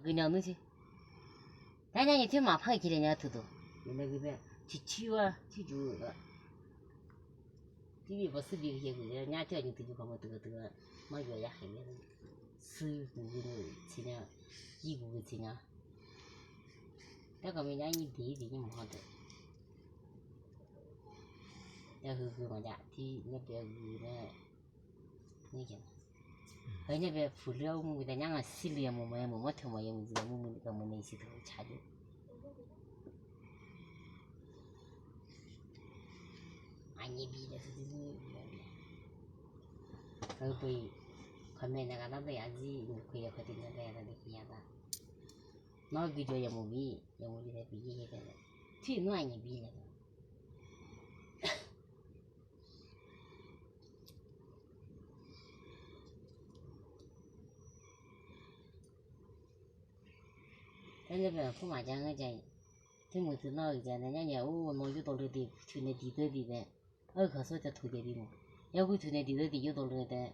그냥 넣지. 다냥이 팀만 파기 기래냐 두도. 근데 그게 지치와 지주가 TV 버스 비게 그래. 냐저 니 두고 가면 그거 막여야 해. 스구는 지냐 이구 지냐. 내가 왜냐니 되지 뭐 하대. 야 그거 뭐냐 뒤 옆에 그네 이게 왜냐면 불려오면 그냥 양아 실리야 뭐야 뭐 못해 뭐야 무슨 뭐가 뭐 내시도 차지 아니 비례서 지금 거기 가면 내가 나도 야지 그야 거든요 내가 그야다 너 그저 영무비 영무비에 비게 되는 뒤 노안이 비례 왜냐면 부마장을 자 등무도 나오잖아 냐냐 오 노유도르디 주네 디더디네 가서 저 도대리고 여기 주네 디더디 유도르데